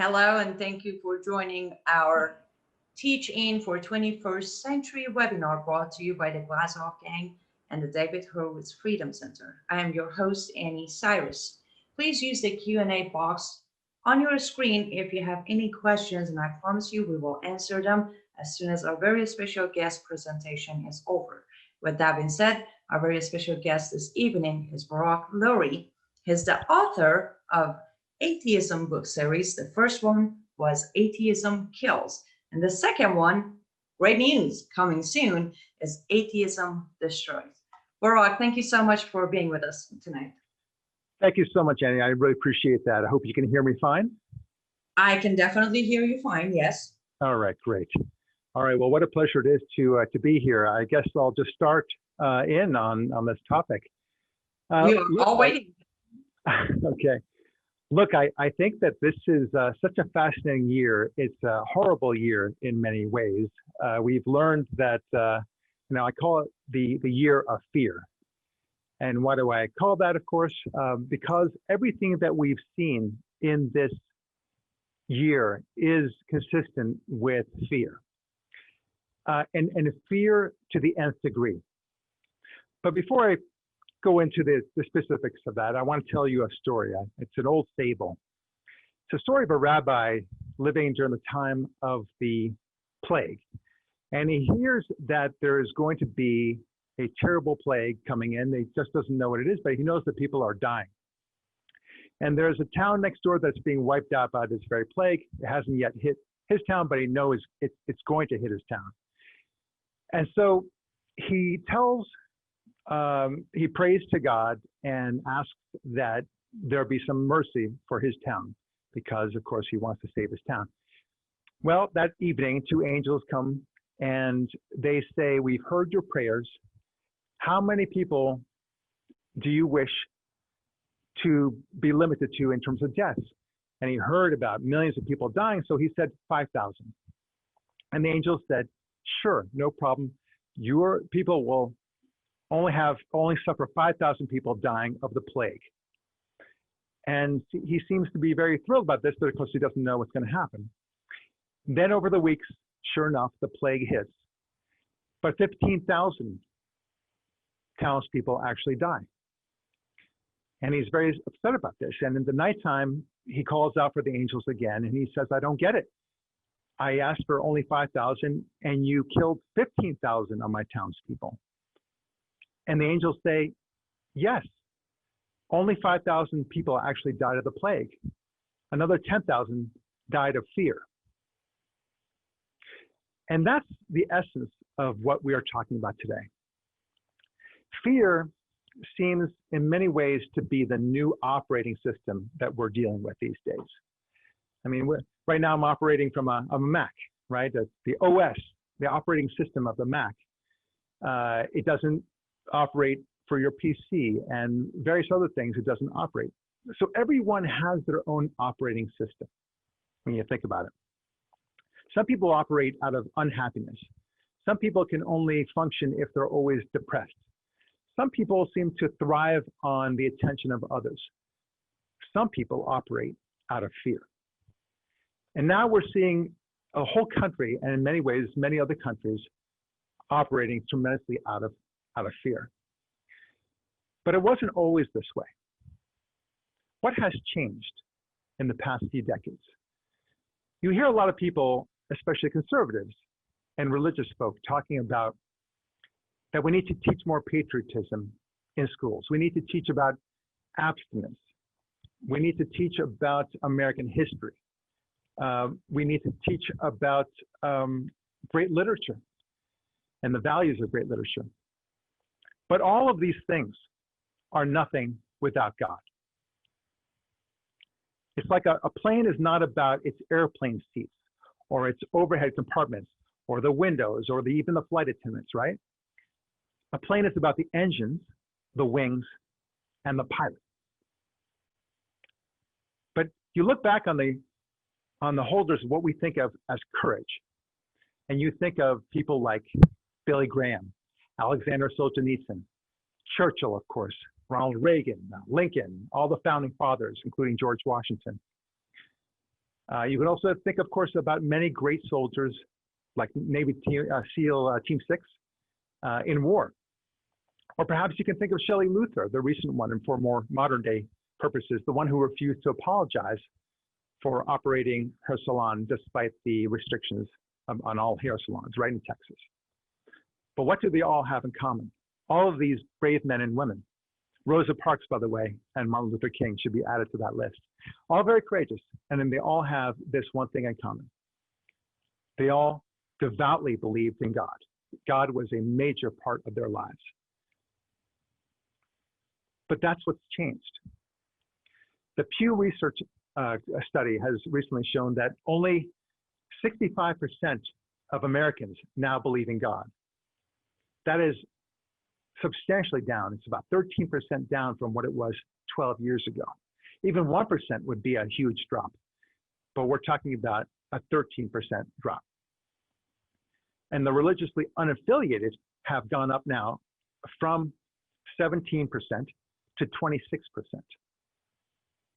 Hello, and thank you for joining our Teach In for 21st Century webinar brought to you by the Glazov Gang and the David Horowitz Freedom Center. I am your host, Annie Cyrus. Please use the Q&A box on your screen if you have any questions, and I promise you we will answer them as soon as our very special guest presentation is over. With that being said, our very special guest this evening is Barak Lurie. He's the author of Atheism book series. The first one was Atheism Kills, and the second one, great news, coming soon, is Atheism Destroys. Barak, thank you so much for being with us tonight. Thank you so much, Annie. I really appreciate that. I hope you can hear me fine. I can definitely hear you fine, yes. All right, great. All right, well, what a pleasure it is to be here. I guess I'll just start in on this topic. We are all waiting. Okay. Look, I think that this is such a fascinating year. It's a horrible year in many ways. We've learned that, I call it the year of fear. And why do I call that, of course? Because everything that we've seen in this year is consistent with fear. And fear to the nth degree. But before I go into the specifics of that, I want to tell you a story. It's an old fable. It's a story of a rabbi living during the time of the plague. And he hears that there is going to be a terrible plague coming in. He just doesn't know what it is, but he knows that people are dying. And there's a town next door that's being wiped out by this very plague. It hasn't yet hit his town, but he knows it's going to hit his town. And so he prays to God and asks that there be some mercy for his town, because of course he wants to save his town. Well, that evening, two angels come and they say, "We've heard your prayers. How many people do you wish to be limited to in terms of deaths?" And he heard about millions of people dying, so he said 5,000. And the angels said, "Sure, no problem. Your people will only suffer 5,000 people dying of the plague." And he seems to be very thrilled about this, but of course he doesn't know what's going to happen. Then over the weeks, sure enough, the plague hits. But 15,000 townspeople actually die. And he's very upset about this. And in the nighttime, he calls out for the angels again, and he says, "I don't get it. I asked for only 5,000, and you killed 15,000 of my townspeople." And the angels say, "Yes, only 5,000 people actually died of the plague. Another 10,000 died of fear." And that's the essence of what we are talking about today. Fear seems in many ways to be the new operating system that we're dealing with these days. I mean, right now I'm operating from a Mac, right? The OS, the operating system of the Mac. It doesn't operate for your PC and various other things. It doesn't operate. So everyone has their own operating system when you think about it. Some people operate out of unhappiness. Some people can only function if they're always depressed. Some people seem to thrive on the attention of others. Some people operate out of fear. And now we're seeing a whole country, and in many ways, many other countries, operating tremendously out of fear. But it wasn't always this way. What has changed in the past few decades? You hear a lot of people, especially conservatives and religious folk, talking about that we need to teach more patriotism in schools. We need to teach about abstinence. We need to teach about American history. We need to teach about great literature and the values of great literature. But all of these things are nothing without God. It's like a plane is not about its airplane seats or its overhead compartments or the windows or even the flight attendants, right? A plane is about the engines, the wings, and the pilot. But you look back on the holders of what we think of as courage, and you think of people like Billy Graham, Alexander Solzhenitsyn, Churchill, of course, Ronald Reagan, Lincoln, all the founding fathers, including George Washington. You can also think, of course, about many great soldiers like Navy SEAL Team 6 in war. Or perhaps you can think of Shelley Luther, the recent one, and for more modern day purposes, the one who refused to apologize for operating her salon despite the restrictions on all hair salons right in Texas. But what do they all have in common? All of these brave men and women, Rosa Parks, by the way, and Martin Luther King should be added to that list, all very courageous. And then they all have this one thing in common. They all devoutly believed in God. God was a major part of their lives. But that's what's changed. The Pew Research study has recently shown that only 65% of Americans now believe in God. That is substantially down. It's about 13% down from what it was 12 years ago. Even 1% would be a huge drop, but we're talking about a 13% drop. And the religiously unaffiliated have gone up now from 17% to 26%.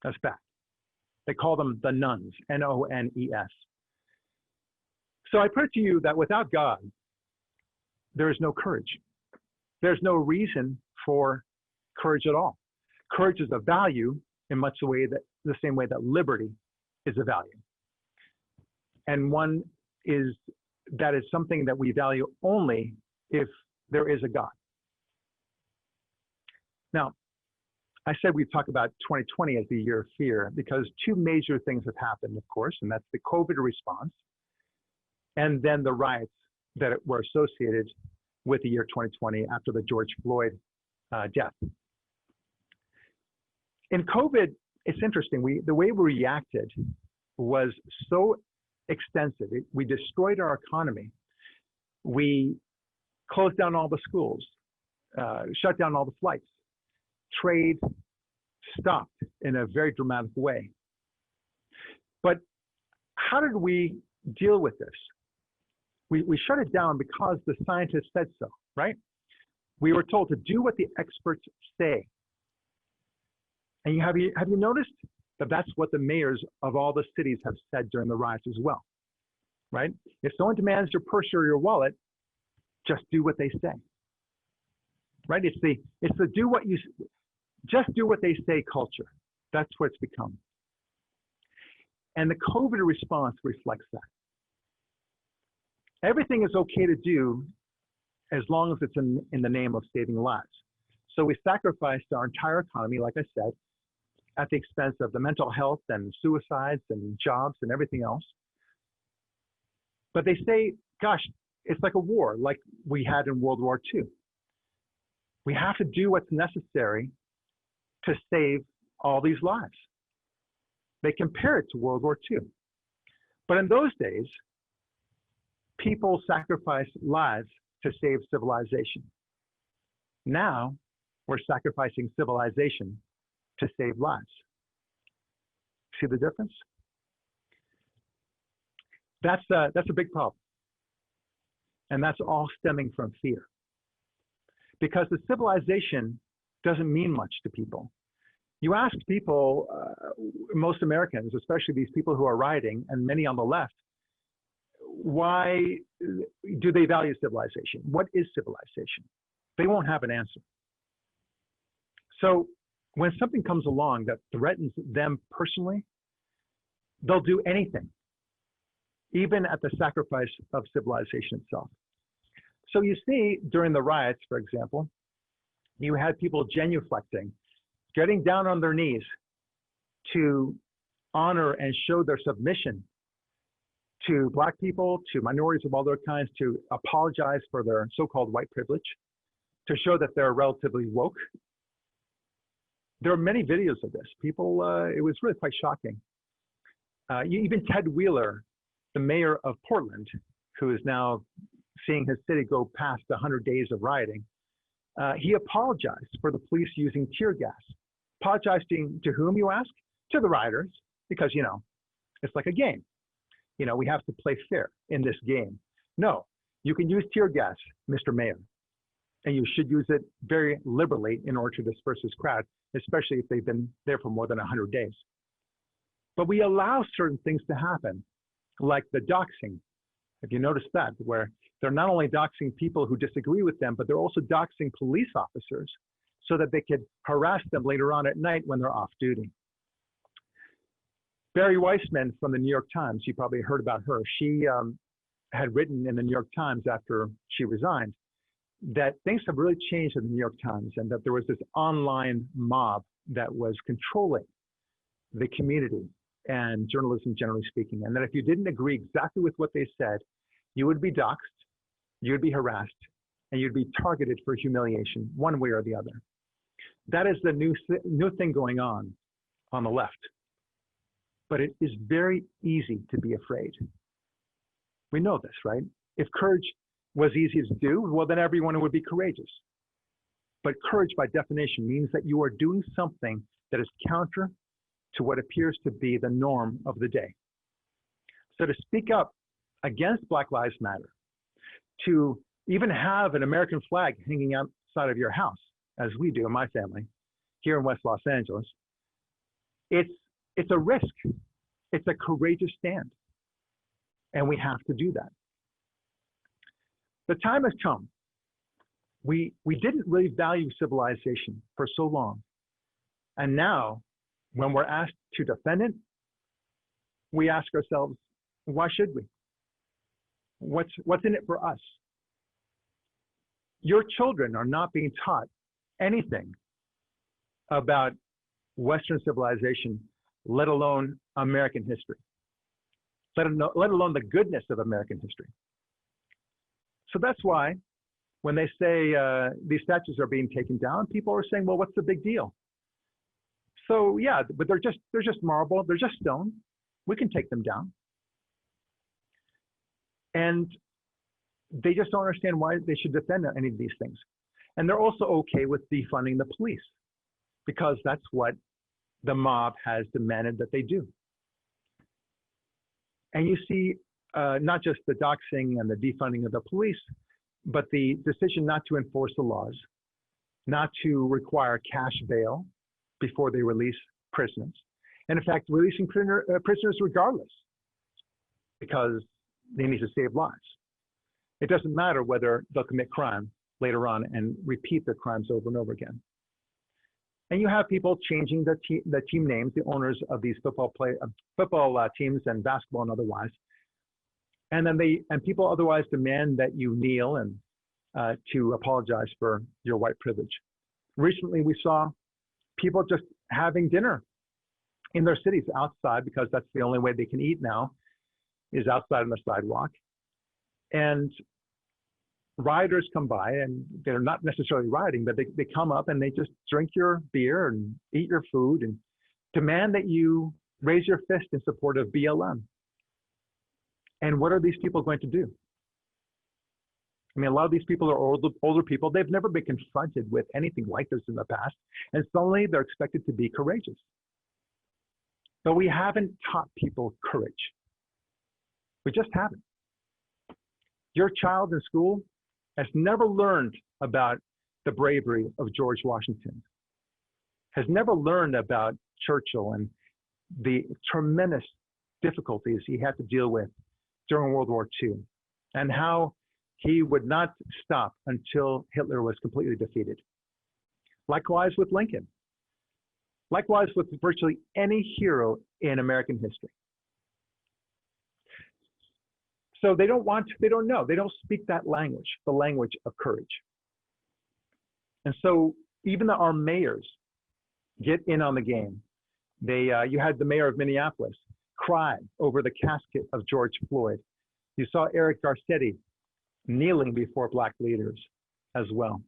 That's bad. They call them the nuns, N-O-N-E-S. So I put it to you that without God, there is no courage. There's no reason for courage at all. Courage is a value in much the same way that liberty is a value. And one is that is something that we value only if there is a God. Now, I said we'd talk about 2020 as the year of fear because two major things have happened, of course, and that's the COVID response and then the riots that were associated with the year 2020 after the George Floyd death. In COVID, it's interesting. The way we reacted was so extensive. We destroyed our economy. We closed down all the schools, shut down all the flights. Trade stopped in a very dramatic way. But how did we deal with this? We shut it down because the scientists said so, right? We were told to do what the experts say. And have you noticed that that's what the mayors of all the cities have said during the riots as well, right? If someone demands your purse or your wallet, just do what they say, right? It's the just do what they say culture. That's what it's become. And the COVID response reflects that. Everything is okay to do as long as it's in the name of saving lives. So we sacrificed our entire economy, like I said, at the expense of the mental health and suicides and jobs and everything else. But they say, gosh, it's like a war, like we had in World War II. We have to do what's necessary to save all these lives. They compare it to World War II. But in those days, people sacrificed lives to save civilization. Now, we're sacrificing civilization to save lives. See the difference? That's a big problem. And that's all stemming from fear. Because the civilization doesn't mean much to people. You ask people, most Americans, especially these people who are rioting, and many on the left, why do they value civilization? What is civilization? They won't have an answer. So when something comes along that threatens them personally, they'll do anything, even at the sacrifice of civilization itself. So you see, during the riots, for example, you had people genuflecting, getting down on their knees to honor and show their submission to Black people, to minorities of all other kinds, to apologize for their so-called white privilege, to show that they're relatively woke. There are many videos of this. People, it was really quite shocking. Even Ted Wheeler, the mayor of Portland, who is now seeing his city go past 100 days of rioting, he apologized for the police using tear gas. Apologizing to whom, you ask? To the rioters, because, you know, it's like a game. You know, we have to play fair in this game. No, you can use tear gas, Mr. Mayor, and you should use it very liberally in order to disperse this crowd, especially if they've been there for more than 100 days. But we allow certain things to happen, like the doxing. Have you noticed that? Where they're not only doxing people who disagree with them, but they're also doxing police officers so that they could harass them later on at night when they're off duty. Barry Weissman from the New York Times, you probably heard about her. She had written in the New York Times after she resigned that things have really changed in the New York Times, and that there was this online mob that was controlling the community and journalism generally speaking, and that if you didn't agree exactly with what they said, you would be doxxed, you would be harassed, and you'd be targeted for humiliation one way or the other. That is the new thing going on the left. But it is very easy to be afraid. We know this, right? If courage was easy to do, well, then everyone would be courageous. But courage, by definition, means that you are doing something that is counter to what appears to be the norm of the day. So to speak up against Black Lives Matter, to even have an American flag hanging outside of your house, as we do in my family, here in West Los Angeles, it's a risk. It's a courageous stand. And we have to do that. The time has come. We didn't really value civilization for so long. And now, when we're asked to defend it, we ask ourselves, why should we? What's in it for us? Your children are not being taught anything about Western civilization, let alone American history, let alone the goodness of American history. So that's why when they say these statues are being taken down, people are saying, well, what's the big deal? So yeah, but they're just marble, they're just stone. We can take them down. And they just don't understand why they should defend any of these things. And they're also okay with defunding the police, because that's what the mob has demanded that they do. And you see not just the doxing and the defunding of the police, but the decision not to enforce the laws, not to require cash bail before they release prisoners, and in fact, releasing prisoners regardless, because they need to save lives. It doesn't matter whether they'll commit crime later on and repeat their crimes over and over again. And you have people changing the team names, the owners of these football teams and basketball and otherwise. And then people otherwise demand that you kneel and to apologize for your white privilege. Recently, we saw people just having dinner in their cities outside, because that's the only way they can eat now, is outside on the sidewalk. And rioters come by, and they're not necessarily rioting, but they come up and they just drink your beer and eat your food and demand that you raise your fist in support of BLM. And what are these people going to do? I mean, a lot of these people are older people. They've never been confronted with anything like this in the past, and suddenly they're expected to be courageous. But we haven't taught people courage. We just haven't. Your child in school has never learned about the bravery of George Washington, has never learned about Churchill and the tremendous difficulties he had to deal with during World War II, and how he would not stop until Hitler was completely defeated. Likewise with Lincoln. Likewise with virtually any hero in American history. So they don't know, they don't speak that language, the language of courage. And so even though our mayors get in on the game, you had the mayor of Minneapolis cry over the casket of George Floyd. You saw Eric Garcetti kneeling before Black leaders as well.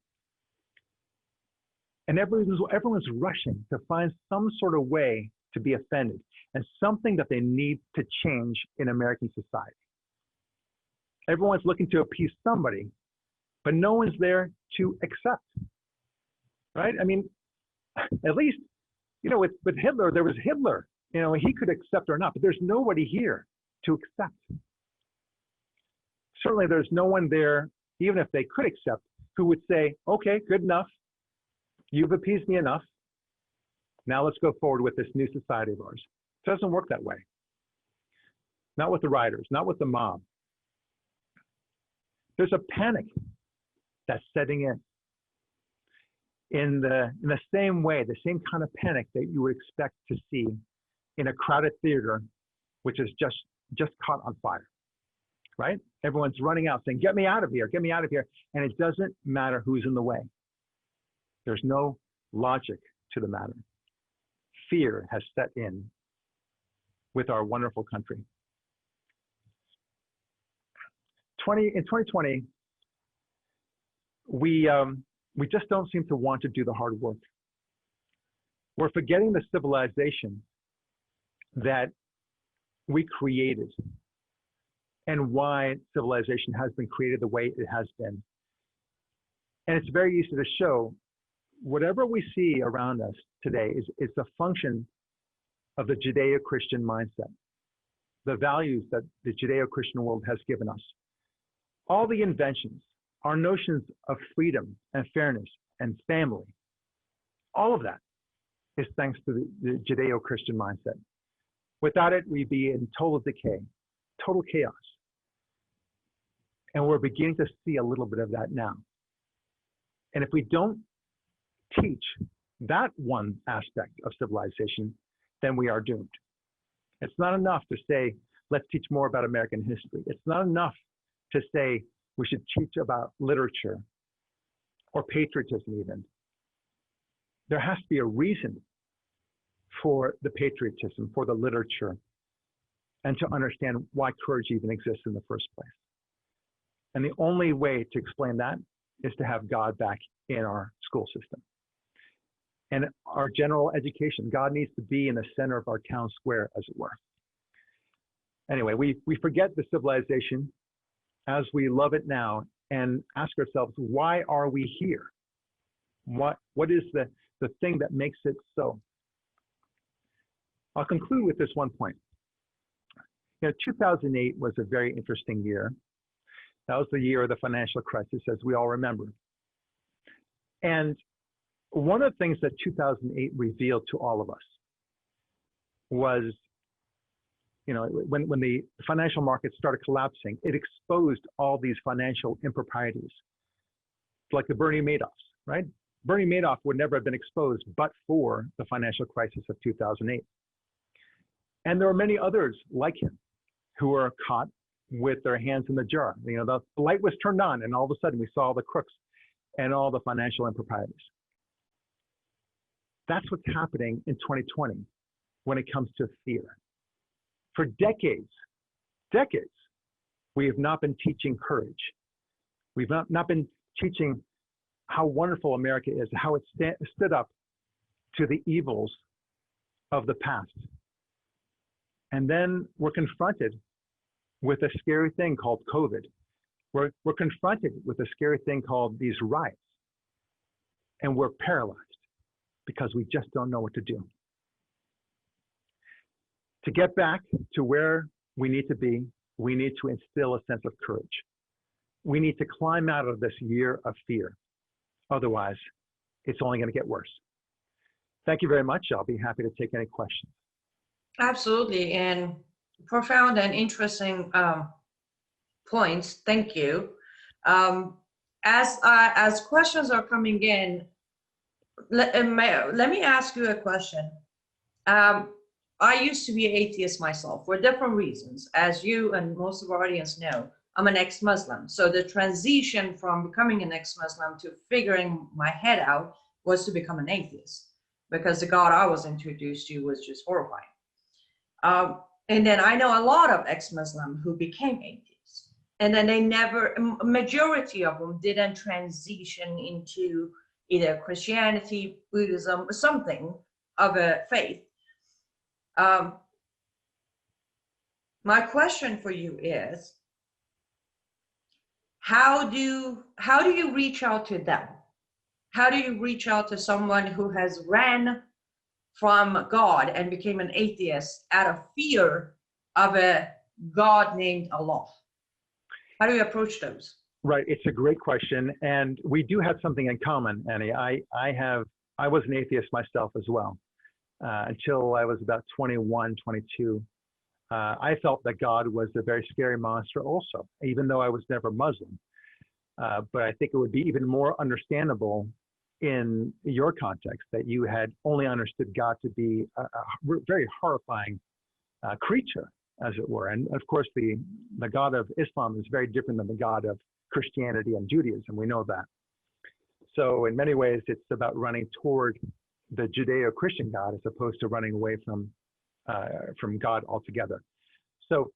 And everyone's rushing to find some sort of way to be offended and something that they need to change in American society. Everyone's looking to appease somebody, but no one's there to accept, right? I mean, at least, with Hitler, there was Hitler. He could accept or not, but there's nobody here to accept. Certainly there's no one there, even if they could accept, who would say, okay, good enough. You've appeased me enough. Now let's go forward with this new society of ours. It doesn't work that way. Not with the rioters, not with the mob. There's a panic that's setting in the same way, the same kind of panic that you would expect to see in a crowded theater, which is just caught on fire, right? Everyone's running out saying, get me out of here, get me out of here. And it doesn't matter who's in the way. There's no logic to the matter. Fear has set in with our wonderful country. In 2020, we just don't seem to want to do the hard work. We're forgetting the civilization that we created and why civilization has been created the way it has been. And it's very easy to show whatever we see around us today is a function of the Judeo-Christian mindset, the values that the Judeo-Christian world has given us. All the inventions, our notions of freedom and fairness and family, all of that is thanks to the Judeo-Christian mindset. Without it, we'd be in total decay, total chaos. And we're beginning to see a little bit of that now. And if we don't teach that one aspect of civilization, then we are doomed. It's not enough to say, let's teach more about American history. It's not enough to say we should teach about literature or patriotism even. There has to be a reason for the patriotism, for the literature, and to understand why courage even exists in the first place. And the only way to explain that is to have God back in our school system. And our general education, God needs to be in the center of our town square, as it were. Anyway, we forget the civilization as we love it now and ask ourselves, why are we here? What is the thing that makes it so? I'll conclude with this one point. 2008 was a very interesting year. That was the year of the financial crisis, as we all remember. And one of the things that 2008 revealed to all of us was, when the financial markets started collapsing, it exposed all these financial improprieties, like the Bernie Madoffs, right? Bernie Madoff would never have been exposed but for the financial crisis of 2008. And there were many others like him who were caught with their hands in the jar. The light was turned on, and all of a sudden we saw the crooks and all the financial improprieties. That's what's happening in 2020 when it comes to fear. For decades, we have not been teaching courage. We've not been teaching how wonderful America is, how it stood up to the evils of the past. And then we're confronted with a scary thing called COVID. We're confronted with a scary thing called these riots. And we're paralyzed because we just don't know what to do. To get back to where we need to be, we need to instill a sense of courage. We need to climb out of this year of fear. Otherwise, it's only going to get worse. Thank you very much. I'll be happy to take any questions. Absolutely, and profound and interesting points. Thank you. As questions are coming in, let me ask you a question. I used to be an atheist myself for different reasons. As you and most of our audience know, I'm an ex-Muslim. So the transition from becoming an ex-Muslim to figuring my head out was to become an atheist, because the God I was introduced to was just horrifying. And then I know a lot of ex-Muslim who became atheists, and then a majority of them didn't transition into either Christianity, Buddhism, or something of a faith. My question for you is, how do you reach out to them? How do you reach out to someone who has ran from God and became an atheist out of fear of a God named Allah? How do you approach those? Right, it's a great question, and we do have something in common, Annie. I was an atheist myself as well. until I was about 21, 22. I felt that God was a very scary monster also, even though I was never Muslim. But I think it would be even more understandable in your context that you had only understood God to be a very horrifying creature, as it were. And of course, the God of Islam is very different than the God of Christianity and Judaism. We know that. So in many ways, it's about running toward the Judeo-Christian God as opposed to running away from God altogether. So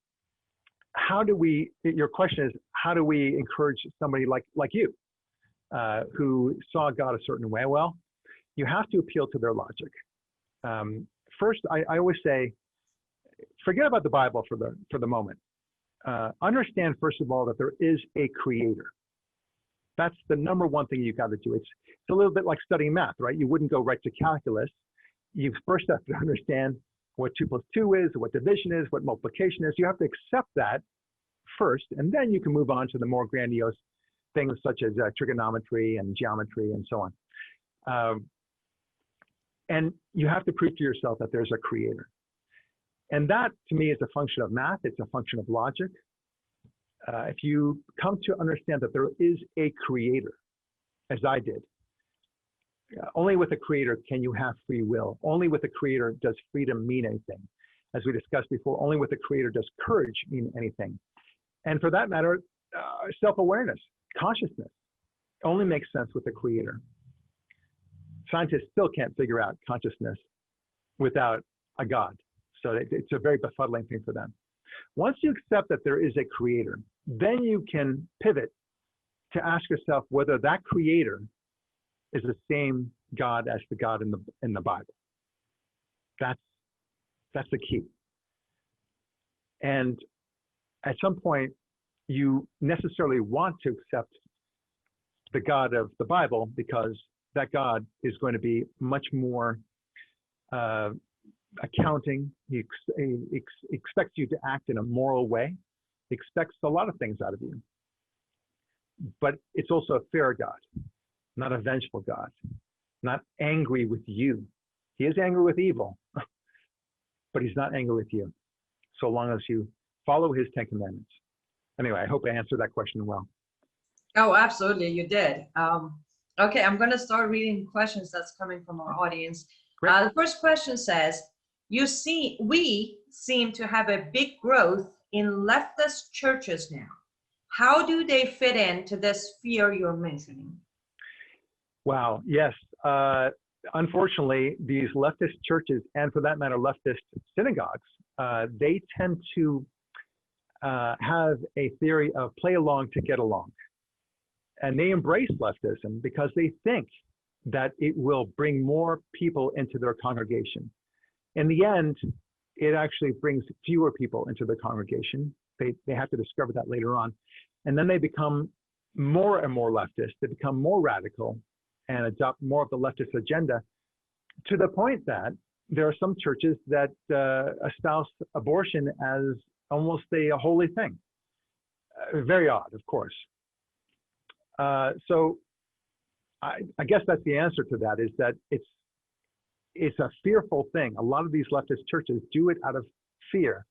how do we, your question is, how do we encourage somebody like you who saw God a certain way? Well, you have to appeal to their logic. First, I always say, forget about the Bible for the moment. Understand, first of all, that there is a creator. That's the number one thing you got to do. It's a little bit like studying math, right? You wouldn't go right to calculus. You first have to understand what 2 + 2 is, what division is, what multiplication is. You have to accept that first, and then you can move on to the more grandiose things such as trigonometry and geometry and so on. And you have to prove to yourself that there's a creator. And that, to me, is a function of math. It's a function of logic. If you come to understand that there is a creator, as I did, only with a creator can you have free will. Only with a creator does freedom mean anything. As we discussed before, only with a creator does courage mean anything. And for that matter, self-awareness, consciousness, only makes sense with a creator. Scientists still can't figure out consciousness without a God. So it's a very befuddling thing for them. Once you accept that there is a creator, then you can pivot to ask yourself whether that creator is the same God as the God in the Bible. That's the key. And at some point, you necessarily want to accept the God of the Bible because that God is going to be much more accounting. He expects you to act in a moral way. He expects a lot of things out of you. But it's also a fair God, not a vengeful God, not angry with you. He is angry with evil, but he's not angry with you, so long as you follow his 10 commandments. Anyway, I hope I answered that question well. Oh, absolutely, you did. Okay, I'm going to start reading questions that's coming from our audience. The first question says, we seem to have a big growth in leftist churches now. How do they fit into this sphere you're mentioning? Wow, yes. Unfortunately, these leftist churches, and for that matter, leftist synagogues, they tend to have a theory of play along to get along. And they embrace leftism because they think that it will bring more people into their congregation. In the end, it actually brings fewer people into the congregation. They have to discover that later on. And then they become more and more leftist. They become more radical and adopt more of the leftist agenda, to the point that there are some churches that espouse abortion as almost a holy thing. Very odd, of course. So I guess that's the answer to that, is that it's a fearful thing. A lot of these leftist churches do it out of fear.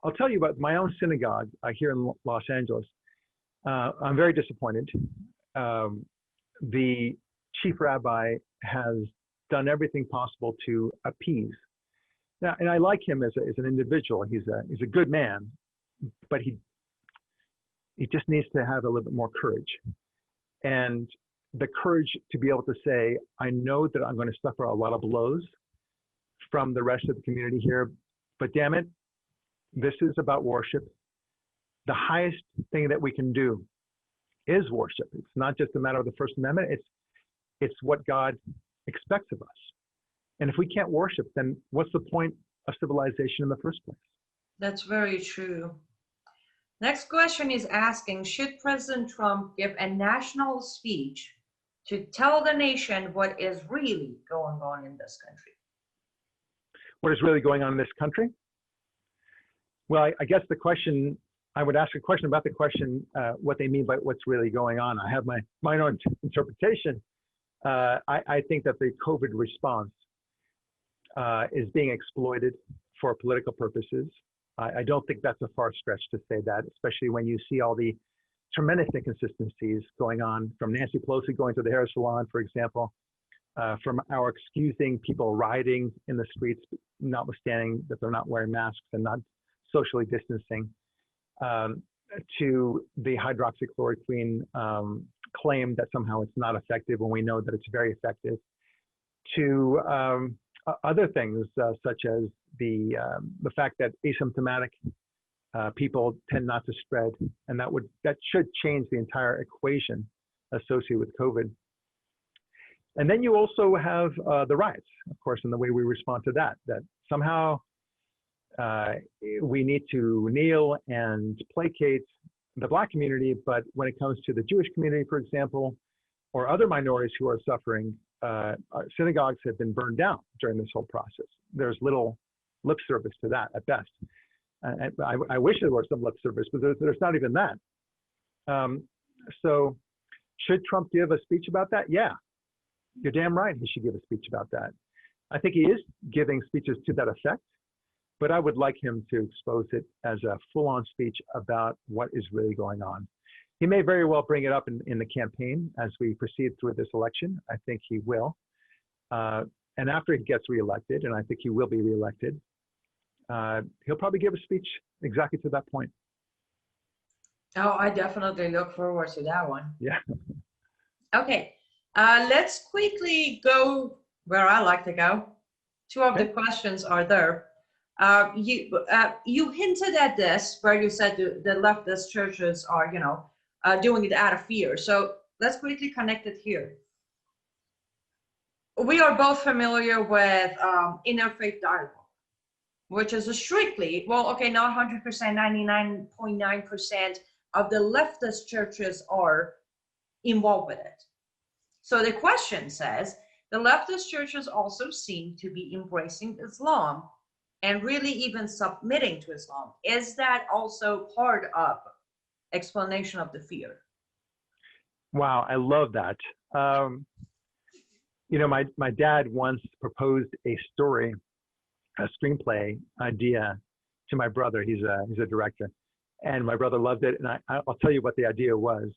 I'll tell you about my own synagogue here in Los Angeles. I'm very disappointed. The chief rabbi has done everything possible to appease. Now, and I like him as an individual. He's a good man, but he just needs to have a little bit more courage. And the courage to be able to say, I know that I'm going to suffer a lot of blows from the rest of the community here, but damn it, this is about worship. The highest thing that we can do is worship. It's not just a matter of the First Amendment. It's what God expects of us. And if we can't worship, then what's the point of civilization in the first place? That's very true. Next question is asking, should President Trump give a national speech to tell the nation what is really going on in this country? What is really going on in this country? Well, I guess the question, I would ask a question about the question, what they mean by what's really going on. I have my own interpretation. I think that the COVID response is being exploited for political purposes. I don't think that's a far stretch to say that, especially when you see all the tremendous inconsistencies going on from Nancy Pelosi going to the hair salon, for example, from our excusing people rioting in the streets, notwithstanding that they're not wearing masks and not socially distancing, to the hydroxychloroquine claim that somehow it's not effective when we know that it's very effective, to other things such as the fact that asymptomatic people tend not to spread, and that should change the entire equation associated with COVID. And then you also have the riots, of course, and the way we respond to that, that somehow we need to kneel and placate the Black community, but when it comes to the Jewish community, for example, or other minorities who are suffering, synagogues have been burned down during this whole process. There's little lip service to that at best. I wish there were some lip service, but there's not even that. So should Trump give a speech about that? Yeah, you're damn right he should give a speech about that. I think he is giving speeches to that effect, but I would like him to expose it as a full-on speech about what is really going on. He may very well bring it up in the campaign as we proceed through this election. I think he will. And after he gets reelected, and I think he will be reelected, he'll probably give a speech exactly to that point. Oh, I definitely look forward to that one. Yeah. Okay, let's quickly go where I like to go. Two of the questions are there. You hinted at this where you said the leftist churches are, doing it out of fear. So let's quickly connect it here. We are both familiar with interfaith dialogue, which is a strictly, well, okay, not 100%, 99.9% of the leftist churches are involved with it. So the question says, the leftist churches also seem to be embracing Islam and really even submitting to Islam. Is that also part of explanation of the fear? Wow, I love that. My dad once proposed a story, a screenplay idea to my brother. He's a director, and my brother loved it. And I'll tell you what the idea was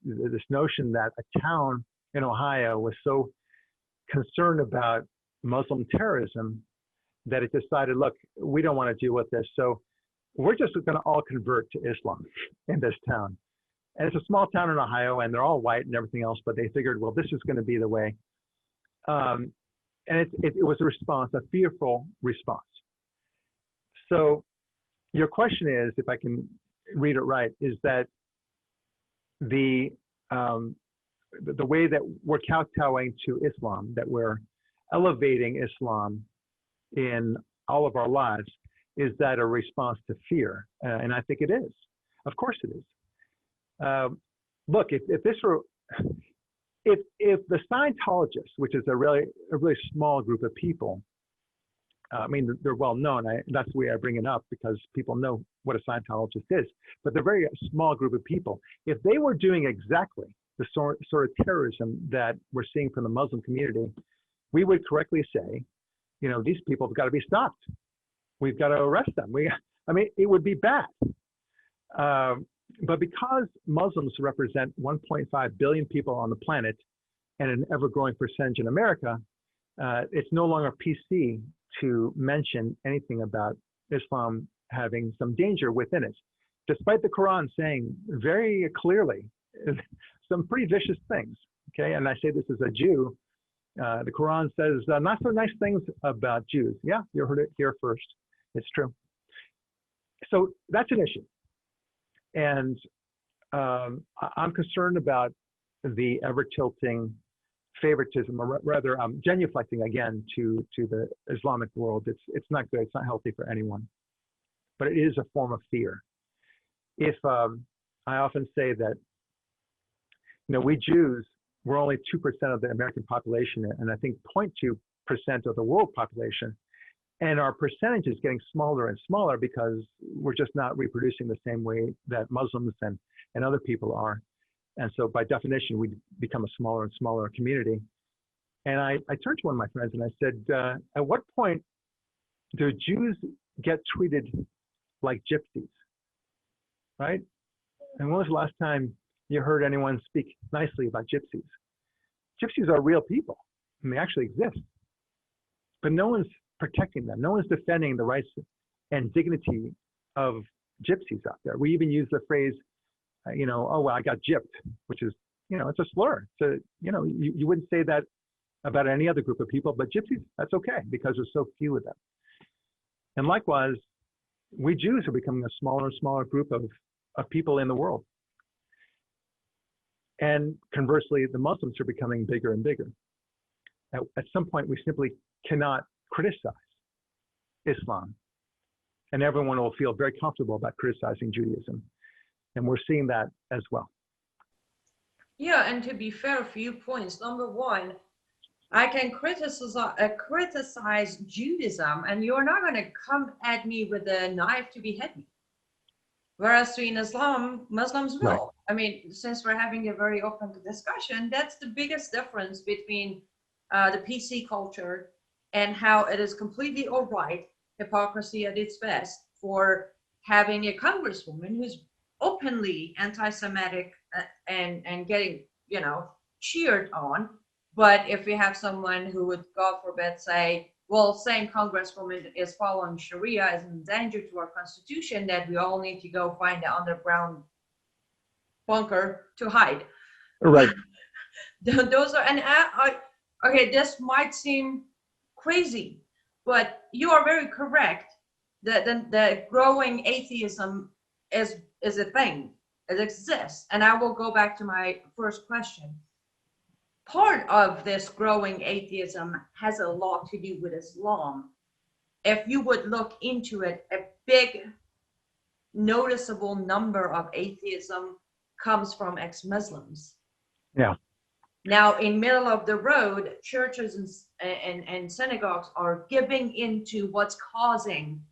this notion that a town in Ohio was so concerned about Muslim terrorism that it decided, look, we don't want to deal with this, so we're just going to all convert to Islam in this town. And it's a small town in Ohio, and they're all white and everything else, but they figured, well, this is going to be the way. And it was a response, a fearful response. So your question is, if I can read it right, is that the way that we're kowtowing to Islam, that we're elevating Islam in all of our lives, is that a response to fear? And I think it is. Of course it is. Look, if this were, if the Scientologists, which is a really small group of people, I mean, they're well known. That's the way I bring it up because people know what a Scientologist is. But they're a very small group of people. If they were doing exactly the sort of terrorism that we're seeing from the Muslim community, we would correctly say, these people have got to be stopped. We've got to arrest them. It would be bad. But because Muslims represent 1.5 billion people on the planet and an ever-growing percentage in America, it's no longer PC to mention anything about Islam having some danger within it, despite the Quran saying very clearly some pretty vicious things. Okay, and I say this as a Jew. The Quran says not so nice things about Jews. Yeah, you heard it here first. It's true. So that's an issue. And I'm concerned about the ever-tilting favoritism, or rather genuflecting again to the Islamic world. It's not good. It's not healthy for anyone. But it is a form of fear. If I often say that, we Jews, we're only 2% of the American population, and I think 0.2% of the world population. And our percentage is getting smaller and smaller because we're just not reproducing the same way that Muslims and other people are. And so by definition, we become a smaller and smaller community. And I turned to one of my friends and I said, at what point do Jews get treated like gypsies, right? And when was the last time you heard anyone speak nicely about gypsies? Gypsies are real people, and they actually exist. But no one's protecting them. No one's defending the rights and dignity of gypsies out there. We even use the phrase, oh, well, I got gypped, which is, it's a slur. So, you wouldn't say that about any other group of people, but gypsies, that's okay because there's so few of them. And likewise, we Jews are becoming a smaller and smaller group of people in the world. And conversely, the Muslims are becoming bigger and bigger. At some point, we simply cannot criticize Islam. And everyone will feel very comfortable about criticizing Judaism. And we're seeing that as well. Yeah, and to be fair, a few points. Number one, I can criticize Judaism, and you're not going to come at me with a knife to behead me. Whereas in Islam, Muslims will. Right. I mean, since we're having a very open discussion, that's the biggest difference between the PC culture and how it is completely all right, hypocrisy at its best, for having a congresswoman who's openly anti-Semitic and getting, cheered on. But if we have someone who would, God forbid, say, well, same congresswoman is following Sharia, is in danger to our constitution, that we all need to go find an underground bunker to hide. Right. Those are, and okay, this might seem crazy, but you are very correct that the growing atheism is a thing. It exists. And I will go back to my first question. Part of this growing atheism has a lot to do with Islam. If you would look into it, a big noticeable number of atheism comes from ex-Muslims. Yeah. Now, in middle of the road, churches and synagogues are giving into what's causing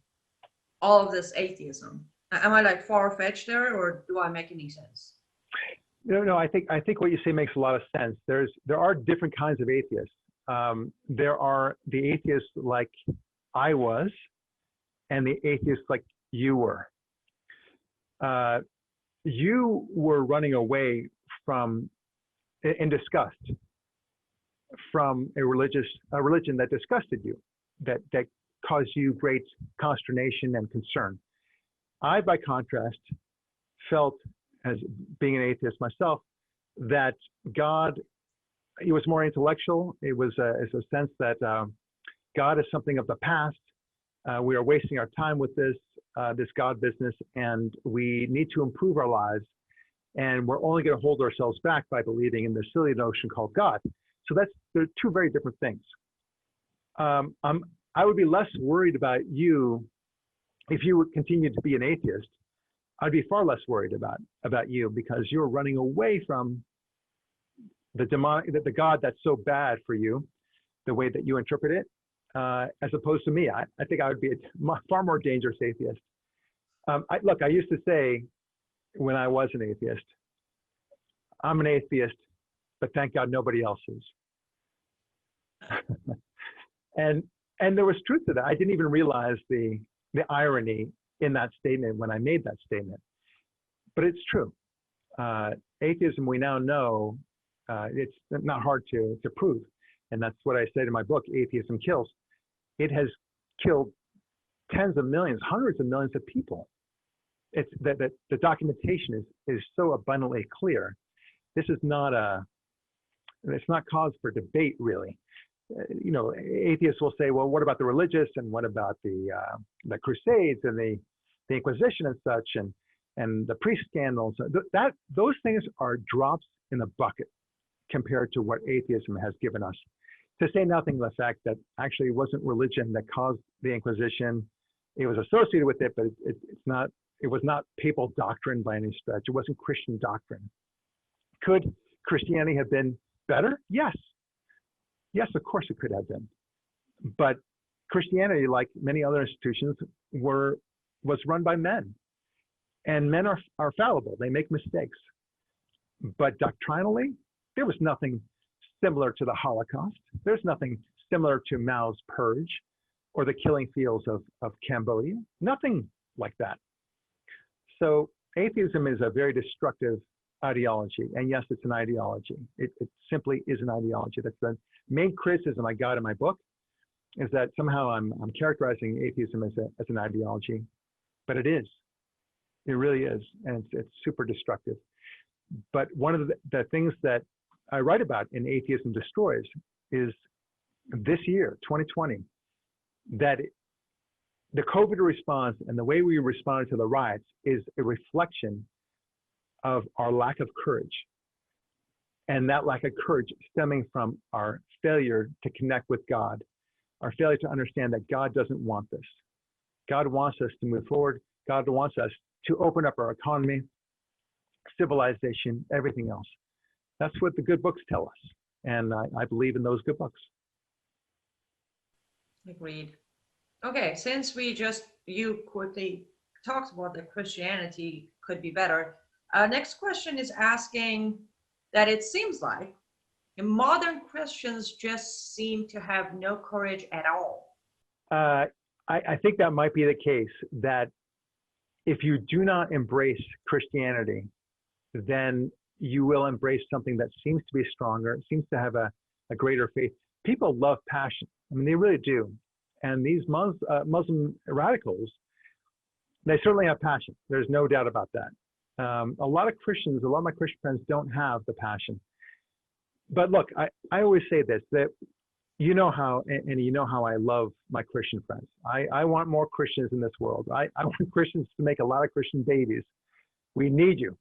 all of this atheism. Am I like far-fetched there, or do I make any sense? No, I think what you say makes a lot of sense. There are different kinds of atheists. There are the atheists like I was, and the atheists like you were. You were running away from, in disgust, from a religion that disgusted you, that caused you great consternation and concern. I, by contrast, felt, as being an atheist myself, that God, he was more intellectual. It was a sense that God is something of the past. We are wasting our time with this God business, and we need to improve our lives. And we're only going to hold ourselves back by believing in this silly notion called God. So they're two very different things. I would be less worried about you if you would continue to be an atheist. I'd be far less worried about you because you're running away from the God that's so bad for you, the way that you interpret it, as opposed to me. I think I would be a far more dangerous atheist. Look, I used to say when I was an atheist, I'm an atheist, but thank God nobody else is. and there was truth to that. I didn't even realize the irony in that statement when I made that statement. But it's true. Atheism, we now know, it's not hard to prove. And that's what I said in my book, Atheism Kills. It has killed tens of millions, hundreds of millions of people. It's that the documentation is so abundantly clear. This is not it's not cause for debate, really. Atheists will say, well, what about the religious, and what about the Crusades and the Inquisition and such, and the priest scandals? Those things are drops in the bucket compared to what atheism has given us. To say nothing of the fact that actually it wasn't religion that caused the Inquisition. It was associated with it, but it was not papal doctrine by any stretch. It wasn't Christian doctrine. Could Christianity have been better? Yes. Yes, of course it could have been. But Christianity, like many other institutions, was run by men. And men are fallible. They make mistakes. But doctrinally, there was nothing similar to the Holocaust. There's nothing similar to Mao's purge or the killing fields of Cambodia. Nothing like that. So atheism is a very destructive ideology. And yes, it's an ideology. It simply is an ideology. That's the main criticism I got in my book, is that somehow I'm characterizing atheism as an ideology, but it is. It really is, and it's super destructive. But one of the things that I write about in Atheism Destroys is this year, 2020, that the COVID response and the way we responded to the riots is a reflection of our lack of courage. And that lack of courage stemming from our failure to connect with God, our failure to understand that God doesn't want this. God wants us to move forward. God wants us to open up our economy, civilization, everything else. That's what the good books tell us. And I believe in those good books. Agreed. Okay, since you quickly talked about that Christianity could be better, next question is asking that it seems like modern Christians just seem to have no courage at all. I think that might be the case, that if you do not embrace Christianity, then you will embrace something that seems to be stronger, seems to have a greater faith. People love passion. I mean, they really do. And these Muslim radicals, they certainly have passion. There's no doubt about that. A lot of my Christian friends don't have the passion. But look, I always say this, that you know how I love my Christian friends. I want more Christians in this world. I want Christians to make a lot of Christian babies. We need you.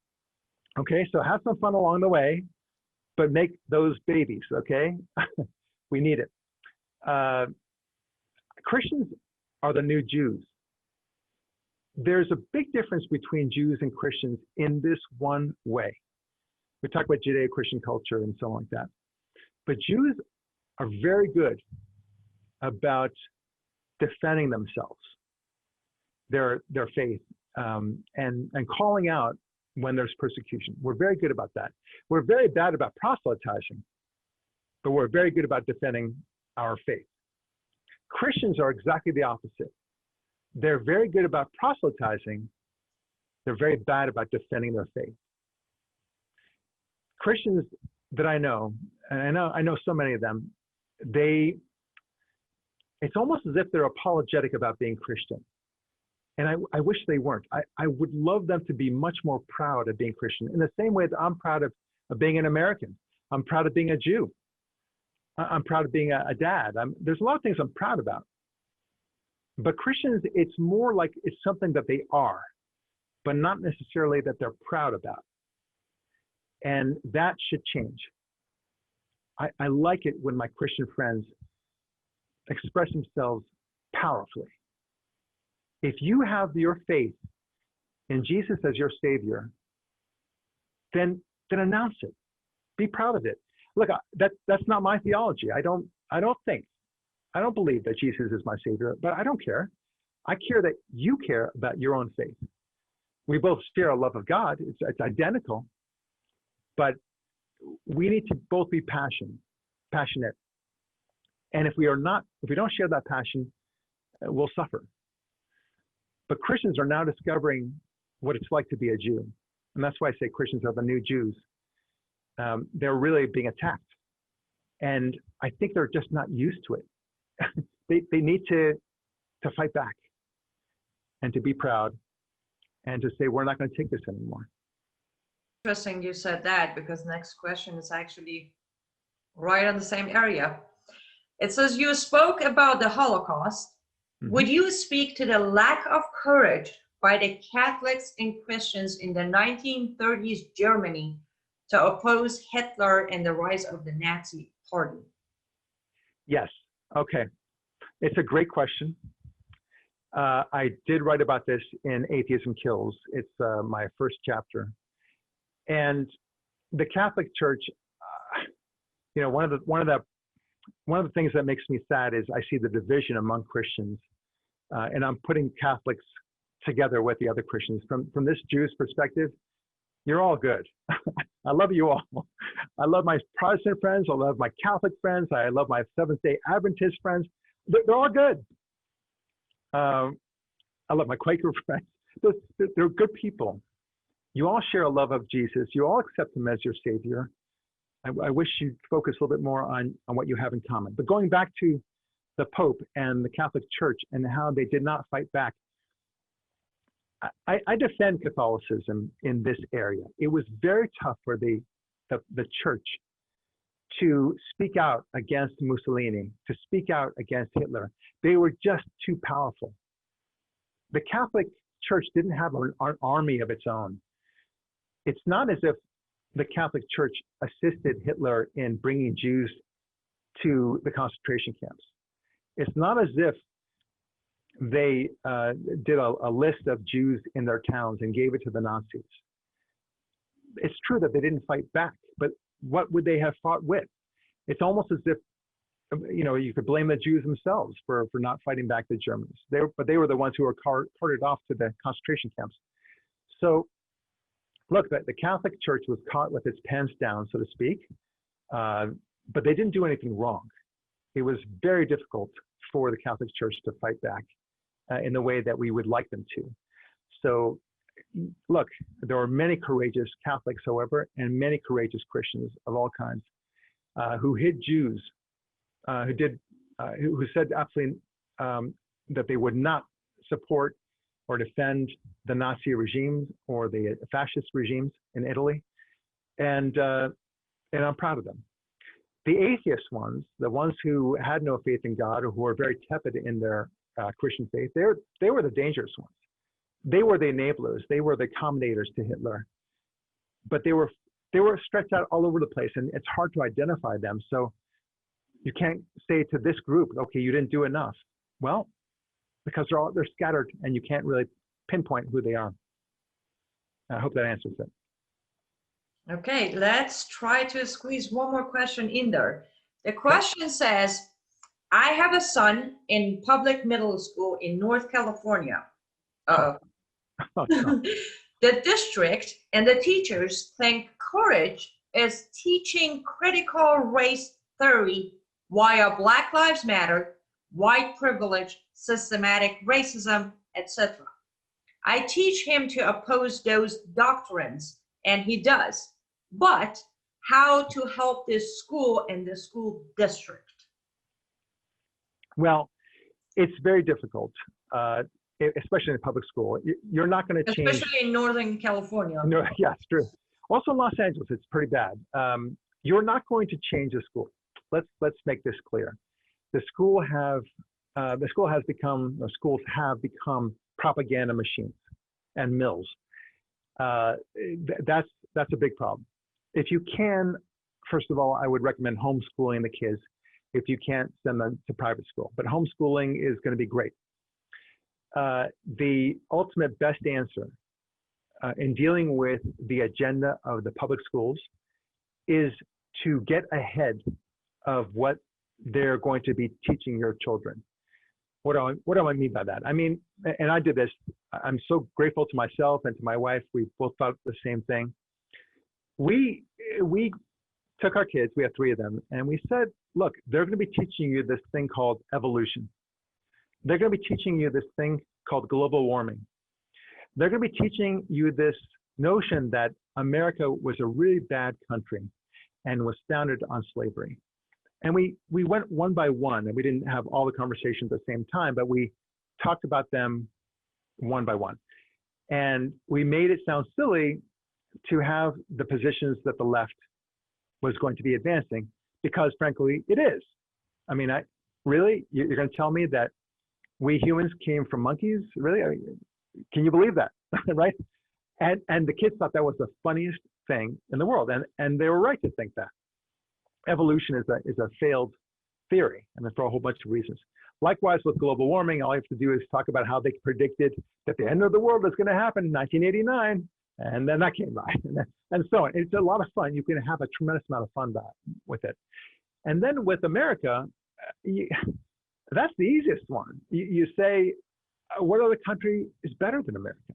Okay, so have some fun along the way, but make those babies, okay? We need it. Christians are the new Jews. There's a big difference between Jews and Christians in this one way. We talk about Judeo-Christian culture and so on like that. But Jews are very good about defending themselves, their faith, and calling out when there's persecution. We're very good about that. We're very bad about proselytizing, but we're very good about defending our faith. Christians are exactly the opposite. They're very good about proselytizing. They're very bad about defending their faith. Christians that I know, and I know so many of them, it's almost as if they're apologetic about being Christian. And I wish they weren't. I would love them to be much more proud of being Christian, in the same way that I'm proud of being an American. I'm proud of being a Jew. I'm proud of being a dad. There's a lot of things I'm proud about. But Christians, it's more like it's something that they are, but not necessarily that they're proud about. And that should change. I like it when my Christian friends express themselves powerfully. If you have your faith in Jesus as your Savior, then announce it. Be proud of it. Look, that's not my theology. I don't believe that Jesus is my Savior, but I don't care. I care that you care about your own faith. We both share a love of God. It's identical, but we need to both be passionate. And if we don't share that passion, we'll suffer. But Christians are now discovering what it's like to be a Jew. And that's why I say Christians are the new Jews. They're really being attacked. And I think they're just not used to it. They need to fight back and to be proud and to say, we're not going to take this anymore. Interesting you said that, because next question is actually right on the same area. It says, you spoke about the Holocaust. Mm-hmm. Would you speak to the lack of courage by the Catholics and Christians in the 1930s Germany to oppose Hitler and the rise of the Nazi Party? Yes. Okay. It's a great question. I did write about this in Atheism Kills. It's my first chapter. And the Catholic Church, one of the things that makes me sad is I see the division among Christians, and I'm putting Catholics together with the other Christians. From this Jewish perspective, You're all good. I love you all. I love my Protestant friends. I love my Catholic friends. I love my Seventh-day Adventist friends. They're all good. I love my Quaker friends. They're good people. You all share a love of Jesus. You all accept him as your Savior. I wish you'd focus a little bit more on what you have in common. But going back to the Pope and the Catholic Church and how they did not fight back, I defend Catholicism in this area. It was very tough for the church to speak out against Mussolini, to speak out against Hitler. They were just too powerful. The Catholic Church didn't have an army of its own. It's not as if the Catholic Church assisted Hitler in bringing Jews to the concentration camps. It's not as if they did a list of Jews in their towns and gave it to the Nazis. It's true that they didn't fight back, but what would they have fought with? It's almost as if, you could blame the Jews themselves for not fighting back the Germans. But they were the ones who were carted off to the concentration camps. So look, the Catholic Church was caught with its pants down, so to speak, but they didn't do anything wrong. It was very difficult for the Catholic Church to fight back in the way that we would like them to. So look, there were many courageous Catholics, however, and many courageous Christians of all kinds who hid Jews, who said absolutely that they would not support or defend the Nazi regimes or the fascist regimes in Italy, and I'm proud of them. The atheist ones, the ones who had no faith in God or who were very tepid in their Christian faith, they were the dangerous ones. They were the enablers. They were the accommodators to Hitler. But they were stretched out all over the place, and it's hard to identify them. So you can't say to this group, okay, you didn't do enough. Well, because they're scattered, and you can't really pinpoint who they are. I hope that answers it. Okay, let's try to squeeze one more question in there. The question says, I have a son in public middle school in North California. The district and the teachers think courage is teaching critical race theory via Black Lives Matter, white privilege, systematic racism, etc. I teach him to oppose those doctrines, and he does. But how to help this school and the school district? Well, it's very difficult, especially in public school. You're not going to change. Especially in Northern California. No, yeah, it's true. Also in Los Angeles, it's pretty bad. You're not going to change the school. Let's make this clear. Schools have become propaganda machines and mills. That's a big problem. If you can, first of all, I would recommend homeschooling the kids. If you can't, send them to private school. But homeschooling is going to be great. The ultimate best answer in dealing with the agenda of the public schools is to get ahead of what they're going to be teaching your children. What do I mean by that? I mean, and I did this, I'm so grateful to myself and to my wife. We both thought the same thing. We took our kids, we have 3 of them, and we said, look, they're going to be teaching you this thing called evolution. They're going to be teaching you this thing called global warming. They're going to be teaching you this notion that America was a really bad country and was founded on slavery. And we went one by one, and we didn't have all the conversations at the same time, but we talked about them one by one. And we made it sound silly to have the positions that the left was going to be advancing, because frankly, it is. I mean, really, you're going to tell me that we humans came from monkeys? Really? I mean, can you believe that? Right? And the kids thought that was the funniest thing in the world, and they were right to think that. Evolution is a failed theory, and for a whole bunch of reasons. Likewise with global warming, all you have to do is talk about how they predicted that the end of the world was going to happen in 1989, and then that came by, and so on. It's a lot of fun. You can have a tremendous amount of fun with it. And then with America, that's the easiest one. You say, what other country is better than America?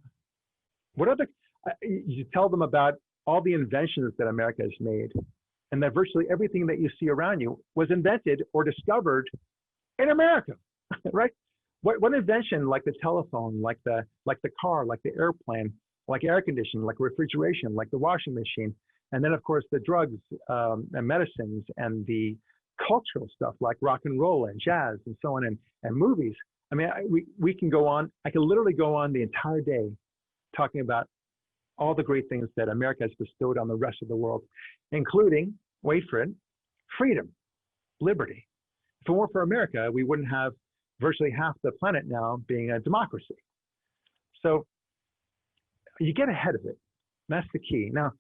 You tell them about all the inventions that America has made, and that virtually everything that you see around you was invented or discovered in America, right? What invention, like the telephone, like the car, like the airplane, like air conditioning, like refrigeration, like the washing machine, and then of course the drugs and medicines and the cultural stuff like rock and roll and jazz and so on, and movies. I mean, we can go on. I can literally go on the entire day talking about all the great things that America has bestowed on the rest of the world, including, wait for it, freedom, liberty. If it weren't for America, we wouldn't have virtually half the planet now being a democracy. So you get ahead of it. That's the key. Now,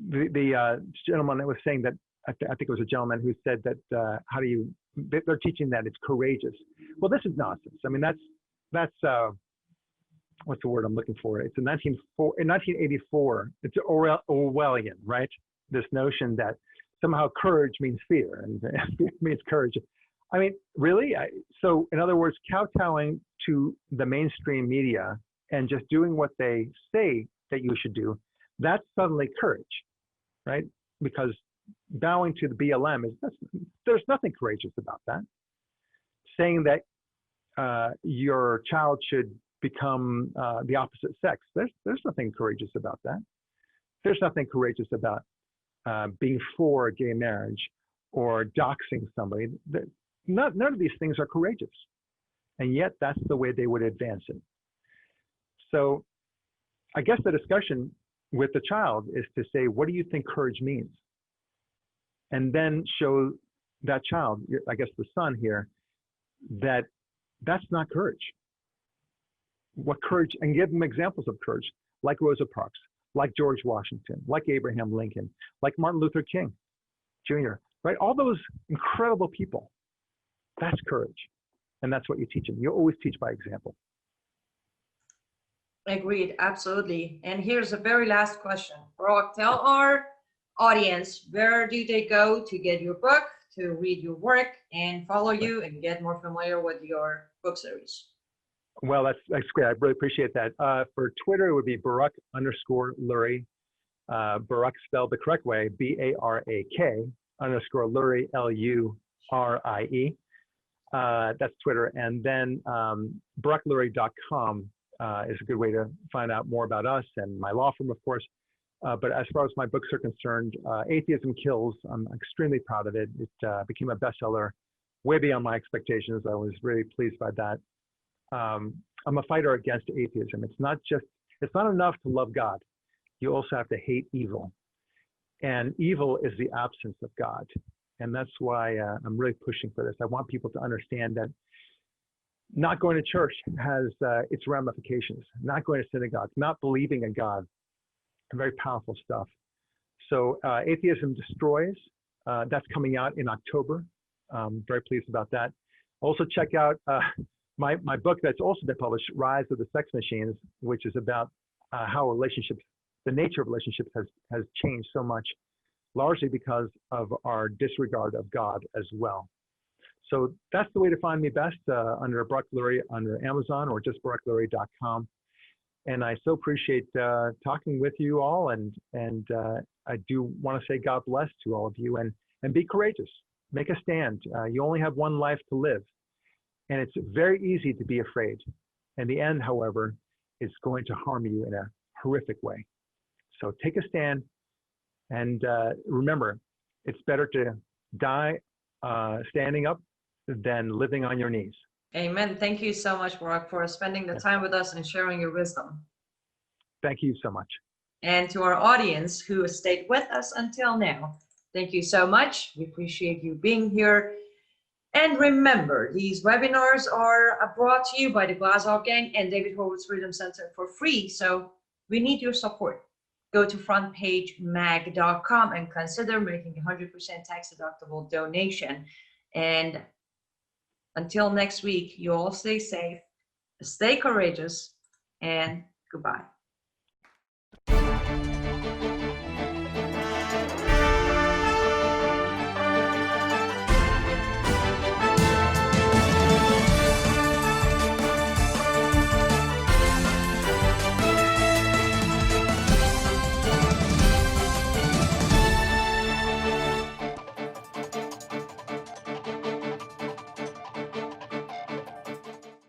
the gentleman that was saying that, I think it was a gentleman who said that they're teaching that it's courageous. Well, this is nonsense. I mean, that's what's the word I'm looking for? It's in 1984, it's Orwellian, right? This notion that somehow courage means fear and fear means courage. I mean, really? So in other words, kowtowing to the mainstream media and just doing what they say that you should do, that's suddenly courage, right? Because bowing to the BLM, there's nothing courageous about that. Saying that your child should become the opposite sex, there's nothing courageous about that. There's nothing courageous about being for gay marriage or doxing somebody. None of these things are courageous, and yet that's the way they would advance it. So I guess the discussion with the child is to say, what do you think courage means? And then show that child, I guess the son here, that that's not courage. What courage, and give them examples of courage, like Rosa Parks, like George Washington, like Abraham Lincoln, like Martin Luther King Jr., right? All those incredible people. That's courage. And that's what you teach them. You always teach by example. Agreed, absolutely. And here's the very last question. Brock, tell our audience, where do they go to get your book, to read your work, and follow you and get more familiar with your book series? Well, that's great. I really appreciate that. For Twitter, it would be Barak_Lurie. Barak spelled the correct way, BARAK_Lurie, LURIE. That's Twitter. And then baraklurie.com is a good way to find out more about us and my law firm, of course. But as far as my books are concerned, Atheism Kills, I'm extremely proud of it. It became a bestseller way beyond my expectations. I was really pleased by that. I'm a fighter against atheism. It's not enough to love God. You also have to hate evil. And evil is the absence of God. And that's why I'm really pushing for this. I want people to understand that not going to church has its ramifications. Not going to synagogue, not believing in God, very powerful stuff. So Atheism Destroys, that's coming out in October. Very pleased about that. Also check out my book that's also been published, Rise of the Sex Machines, which is about how relationships, the nature of relationships has changed so much, largely because of our disregard of God as well. So that's the way to find me best, under Barak Lurie, under Amazon, or just baraklurie.com. And I so appreciate talking with you all, and I do want to say God bless to all of you, and be courageous. Make a stand. You only have one life to live, and it's very easy to be afraid. In the end, however, is going to harm you in a horrific way. So take a stand, and remember, it's better to die standing up than living on your knees. Amen. Thank you so much, Brock, for spending the time with us and sharing your wisdom. Thank you so much. And to our audience who has stayed with us until now, thank you so much. We appreciate you being here. And remember, these webinars are brought to you by the Glazov Gang and David Horowitz Freedom Center for free. So we need your support. Go to frontpagemag.com and consider making a 100% tax-deductible donation. And until next week, you all stay safe, stay courageous, and goodbye.